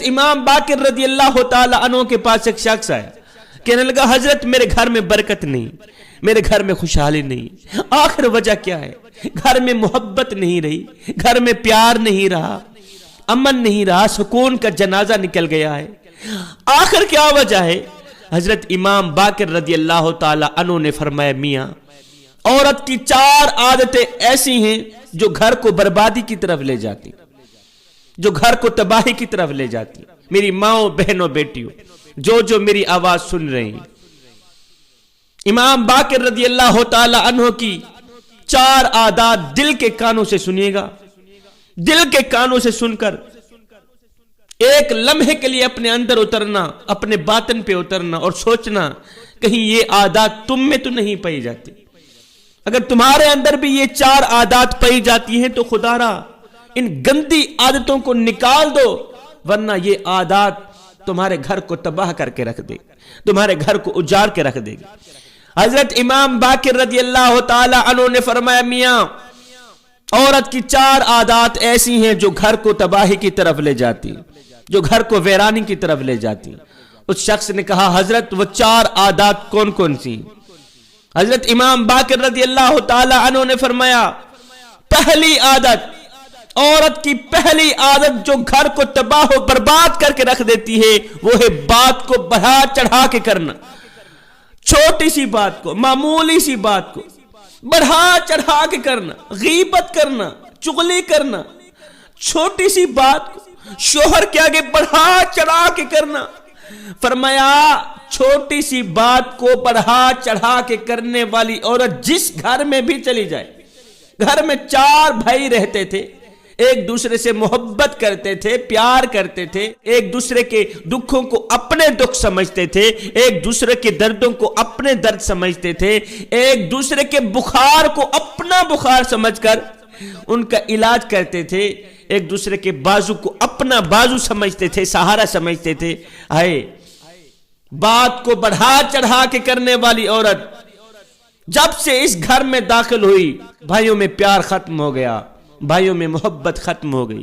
امام باقر رضی اللہ تعالی عنہ کے پاس ایک شخص آیا، کہنے لگا حضرت میرے گھر میں برکت نہیں، میرے گھر میں خوشحالی نہیں، آخر وجہ کیا ہے؟ گھر میں محبت نہیں رہی، گھر میں پیار نہیں رہا، امن نہیں رہا، سکون کا جنازہ نکل گیا ہے، آخر کیا وجہ ہے؟ حضرت امام باقر رضی اللہ تعالی عنہ نے فرمایا میاں عورت کی 4 عادتیں ایسی ہیں جو گھر کو بربادی کی طرف لے جاتی، جو گھر کو تباہی کی طرف لے جاتی۔ میری ماں بہنوں بیٹیوں جو میری آواز سن رہے ہیں، امام باقر رضی اللہ تعالی عنہ کی 4 عادات دل کے کانوں سے سنیے گا، دل کے کانوں سے سن کر ایک لمحے کے لیے اپنے اندر اترنا، اپنے باطن پہ اترنا اور سوچنا کہیں یہ عادات تم میں تو نہیں پائی جاتی۔ اگر تمہارے اندر بھی یہ 4 عادات پائی جاتی ہیں تو خدا را ان گندی عادتوں کو نکال دو، ورنہ یہ عادات تمہارے گھر کو تباہ کر کے رکھ دے، تمہارے گھر کو اجاڑ کے رکھ دے گا۔ حضرت امام باقر رضی اللہ تعالی عنہ نے فرمایا میاں عورت کی 4 عادات ایسی ہیں جو گھر کو تباہی کی طرف لے جاتی، جو گھر کو ویرانی کی طرف لے جاتی۔ اس شخص نے کہا حضرت وہ 4 عادات کون کون سی؟ حضرت امام باقر رضی اللہ تعالی عنہ نے فرمایا پہلی عادت، عورت کی پہلی عادت جو گھر کو تباہ و برباد کر کے رکھ دیتی ہے وہ ہے بات کو بڑھا چڑھا کے کرنا، چھوٹی سی بات کو، معمولی سی بات کو بڑھا چڑھا کے کرنا، غیبت کرنا، چغلی کرنا، چھوٹی سی بات کو شوہر کے آگے بڑھا چڑھا کے کرنا۔ فرمایا چھوٹی سی بات کو بڑھا چڑھا کے کرنے والی عورت جس گھر میں بھی چلی جائے، گھر میں 4 بھائی رہتے تھے، ایک دوسرے سے محبت کرتے تھے، پیار کرتے تھے، ایک دوسرے کے دکھوں کو اپنے دکھ سمجھتے تھے، ایک دوسرے کے دردوں کو اپنے درد سمجھتے تھے، ایک دوسرے کے بخار کو اپنا بخار سمجھ کر ان کا علاج کرتے تھے، ایک دوسرے کے بازو کو اپنا بازو سمجھتے تھے، سہارا سمجھتے تھے۔ بات کو بڑھا چڑھا کے کرنے والی عورت جب سے اس گھر میں داخل ہوئی بھائیوں میں پیار ختم ہو گیا، بھائیوں میں محبت ختم ہو گئی،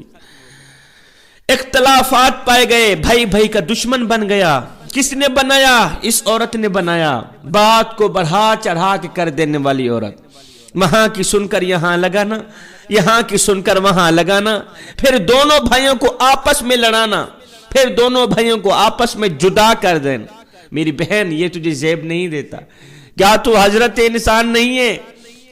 اختلافات پائے گئے، بھائی بھائی کا دشمن بن گیا۔ کس نے بنایا؟ اس عورت نے بنایا، بات کو بڑھا چڑھا کے کر دینے والی عورت۔ وہاں کی سن کر یہاں لگانا، یہاں کی سن کر وہاں لگانا، پھر دونوں بھائیوں کو آپس میں لڑانا، پھر دونوں بھائیوں کو آپس میں جدا کر دینا۔ میری بہن یہ تجھے زیب نہیں دیتا؟ کیا تو حضرت انسان نہیں ہے؟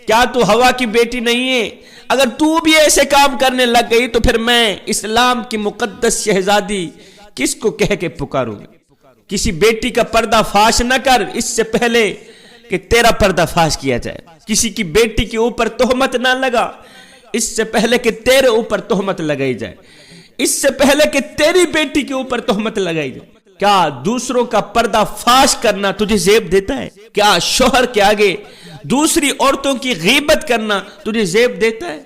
کیا تو ہوا کی بیٹی نہیں ہے؟ اگر تو بھی ایسے کام کرنے لگ گئی تو پھر میں اسلام کی مقدس شہزادی کس کو کہہ کے پکاروں گا؟ کسی بیٹی کا پردہ فاش نہ کر اس سے پہلے کہ تیرا پردہ فاش کیا جائے، کسی کی بیٹی کے اوپر تہمت نہ لگا اس سے پہلے کہ تیرے اوپر تہمت لگائی جائے، اس سے پہلے کہ تیری بیٹی کے اوپر تہمت لگائی جائے۔ کیا دوسروں کا پردہ فاش کرنا تجھے زیب دیتا ہے؟ کیا شوہر کے آگے دوسری عورتوں کی غیبت کرنا تجھے زیب دیتا ہے؟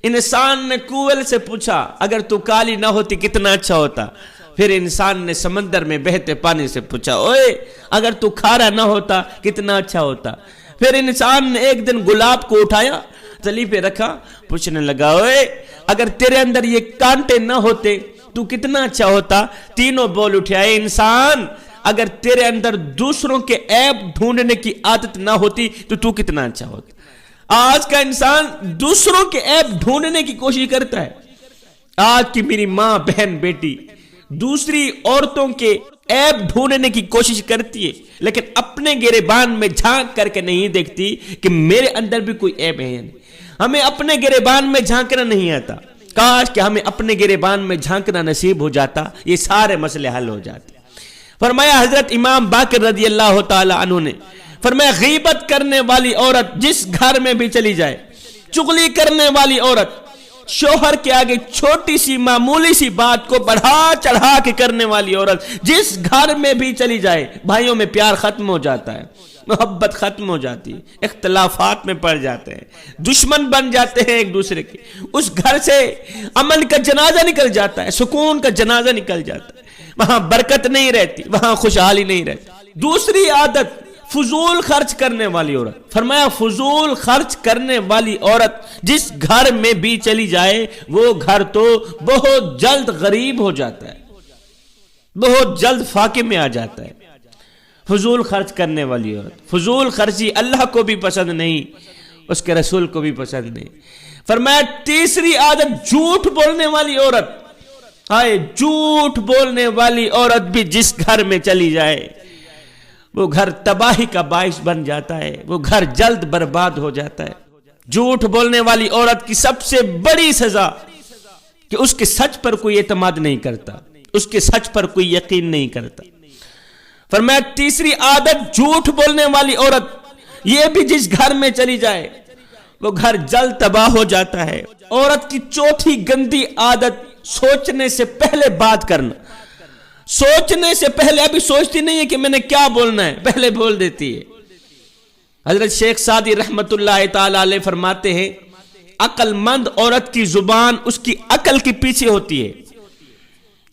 انسان نے کوئل سے پوچھا اگر تو کالی نہ ہوتی کتنا اچھا ہوتا۔ پھر انسان نے سمندر میں بہتے پانی سے پوچھا اوئے اگر تو کھارا نہ ہوتا کتنا اچھا ہوتا۔ پھر انسان نے ایک دن گلاب کو اٹھایا، تلی پہ رکھا، پوچھنے لگا اوئے اگر تیرے اندر یہ کانٹے نہ ہوتے تو کتنا اچھا ہوتا۔ تینوں بول اٹھے اے انسان اگر تیرے اندر دوسروں کے عیب ڈھونڈنے کی عادت نہ ہوتی تو تو کتنا اچھا ہوتا۔ آج کا انسان دوسروں کے عیب ڈھونڈنے کی کوشش کرتا ہے۔ آج کی میری ماں بہن بیٹی دوسری عورتوں کے عیب ڈھونڈنے کی کوشش کرتی ہے لیکن اپنے گریبان میں جھانک کر کے نہیں دیکھتی کہ میرے اندر بھی کوئی عیب ہے یا نہیں۔ ہمیں اپنے گریبان میں جھانکنا نہیں آتا، کاش کہ ہمیں اپنے گریبان میں جھانکنا نصیب ہو جاتا، یہ سارے مسئلے حل ہو جاتے۔ فرمایا حضرت امام باقر رضی اللہ تعالی عنہ نے فرمایا غیبت کرنے والی عورت جس گھر میں بھی چلی جائے، چغلی کرنے والی عورت، شوہر کے آگے چھوٹی سی معمولی سی بات کو بڑھا چڑھا کے کرنے والی عورت جس گھر میں بھی چلی جائے، بھائیوں میں پیار ختم ہو جاتا ہے، محبت ختم ہو جاتی ہے، اختلافات میں پڑ جاتے ہیں، دشمن بن جاتے ہیں ایک دوسرے کے، اس گھر سے امن کا جنازہ نکل جاتا ہے، سکون کا جنازہ نکل جاتا ہے، وہاں برکت نہیں رہتی، وہاں خوشحالی نہیں رہتی۔ دوسری عادت فضول خرچ کرنے والی عورت، فرمایا فضول خرچ کرنے والی عورت جس گھر میں بھی چلی جائے وہ گھر تو بہت جلد غریب ہو جاتا ہے، بہت جلد فاقے میں آ جاتا ہے. فضول خرچ کرنے والی عورت. فضول خرچی اللہ کو بھی پسند نہیں, اس کے رسول کو بھی پسند نہیں. فرمایا تیسری عادت جھوٹ بولنے والی عورت. ہائے, جھوٹ بولنے والی عورت بھی جس گھر میں چلی جائے وہ گھر تباہی کا باعث بن جاتا ہے, وہ گھر جلد برباد ہو جاتا ہے. جھوٹ بولنے والی عورت کی سب سے بڑی سزا کہ اس کے سچ پر کوئی اعتماد نہیں کرتا, اس کے سچ پر کوئی یقین نہیں کرتا. فرمایا تیسری عادت جھوٹ بولنے والی عورت, یہ بھی جس گھر میں چلی جائے وہ گھر جلد تباہ ہو جاتا ہے. عورت کی چوتھی گندی عادت سوچنے سے پہلے بات کرنا. سوچنے سے پہلے, ابھی سوچتی نہیں ہے کہ میں نے کیا بولنا ہے, پہلے بول دیتی ہے. حضرت شیخ سعدی رحمت اللہ تعالی علیہ فرماتے ہیں عقل مند عورت کی زبان اس کی عقل کے پیچھے ہوتی ہے,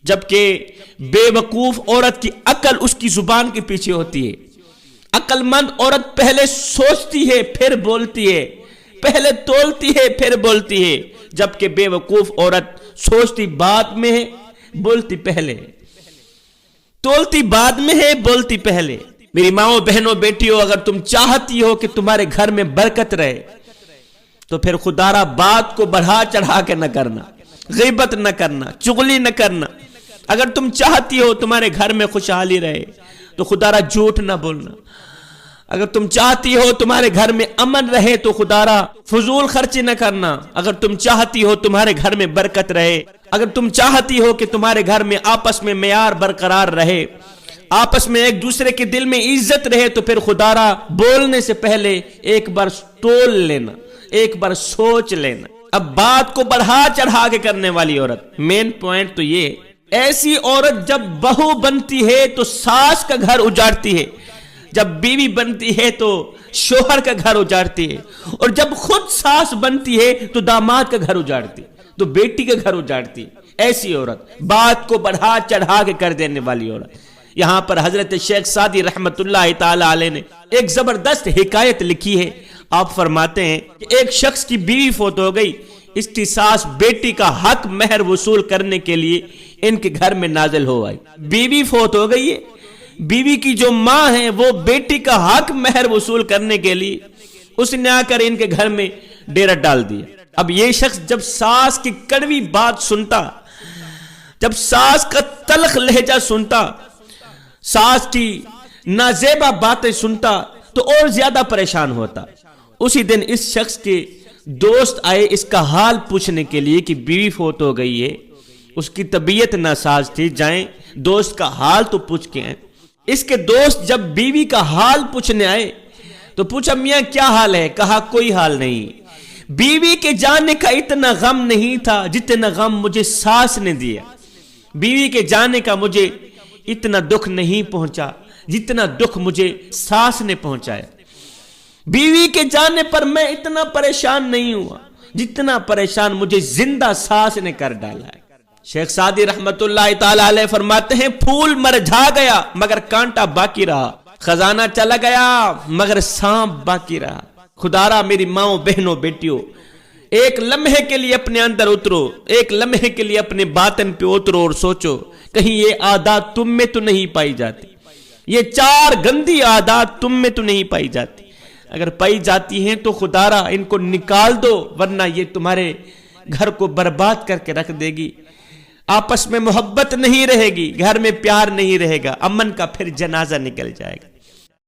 جبکہ بے وقوف عورت کی عقل اس کی زبان کے پیچھے ہوتی ہے. عقل مند عورت پہلے سوچتی ہے پھر بولتی ہے, پہلے تولتی ہے پھر بولتی ہے, جبکہ بے وقوف عورت سوچتی بعد میں ہے, بولتی پہلے. تولتی بعد میں ہے, بولتی پہلے. میری ماؤں بہنوں بیٹیوں, اگر تم چاہتی ہو کہ تمہارے گھر میں برکت رہے تو پھر خدا را بات کو بڑھا چڑھا کے نہ کرنا, غیبت نہ کرنا, چغلی نہ کرنا. اگر تم چاہتی ہو تمہارے گھر میں خوشحالی رہے تو خدا را جھوٹ نہ بولنا. اگر تم چاہتی ہو تمہارے گھر میں امن رہے تو خدا را فضول خرچی نہ کرنا. اگر تم چاہتی ہو تمہارے گھر میں برکت رہے, اگر تم چاہتی ہو کہ تمہارے گھر میں آپس میں معیار برقرار رہے, آپس میں ایک دوسرے کے دل میں عزت رہے, تو پھر خدا را بولنے سے پہلے ایک بار تول لینا, ایک بار سوچ لینا. اب بات کو بڑھا چڑھا کے کرنے والی عورت, مین پوائنٹ تو یہ, ایسی عورت جب بہو بنتی ہے تو ساس کا گھر اجاڑتی ہے, جب بیوی بنتی ہے تو شوہر کا گھر اجاڑتی ہے, اور جب خود ساس بنتی ہے تو داماد کا گھر اجاڑتی, تو بیٹی کا گھر اجاڑتی. ایسی عورت, بات کو بڑھا چڑھا کے کر دینے والی عورت. یہاں پر حضرت شیخ سعدی رحمت اللہ تعالی علیہ نے ایک زبردست حکایت لکھی ہے. آپ فرماتے ہیں کہ ایک شخص کی بیوی فوت ہو گئی, اس کی ساس بیٹی کا حق مہر وصول کرنے کے لیے ان کے گھر میں نازل ہو آئی. بیوی فوت ہو گئی ہے, بیوی کی جو ماں ہے وہ بیٹی کا حق مہر وصول کرنے کے لیے اس نے آ کر ان کے گھر میں ڈیرا ڈال دیا. اب یہ شخص جب ساس کی کڑوی بات سنتا, جب ساس کا تلخ لہجہ سنتا, ساس کی نازیبا باتیں سنتا تو اور زیادہ پریشان ہوتا. اسی دن اس شخص کے دوست آئے اس کا حال پوچھنے کے لیے کہ بیوی فوت ہو گئی ہے, اس کی طبیعت ناساز تھی, جائیں دوست کا حال تو پوچھ کے آئیں. اس کے دوست جب بیوی کا حال پوچھنے آئے تو پوچھا میاں کیا حال ہے؟ کہا کوئی حال نہیں, بیوی کے جانے کا اتنا غم نہیں تھا جتنا غم مجھے ساس نے دیا. بیوی کے جانے کا مجھے اتنا دکھ نہیں پہنچا جتنا دکھ مجھے ساس نے پہنچایا. بیوی کے جانے پر میں اتنا پریشان نہیں ہوا جتنا پریشان مجھے زندہ ساس نے کر ڈالا ہے. شیخ سعدی رحمت اللہ تعالی علیہ فرماتے ہیں پھول مرجھا گیا مگر کانٹا باقی رہا, خزانہ چلا گیا مگر سانپ باقی رہا. خدارا میری ماؤں بہنوں بیٹیوں, ایک لمحے کے لیے اپنے اندر اترو, ایک لمحے کے لیے اپنے باطن پہ اترو اور سوچو کہیں یہ عادات تم میں تو نہیں پائی جاتی, یہ 4 گندی عادات تم میں تو نہیں پائی جاتی. اگر پائی جاتی ہیں تو خدارا ان کو نکال دو, ورنہ یہ تمہارے گھر کو برباد کر کے رکھ دے گی. آپس میں محبت نہیں رہے گی, گھر میں پیار نہیں رہے گا, امن کا پھر جنازہ نکل جائے گا.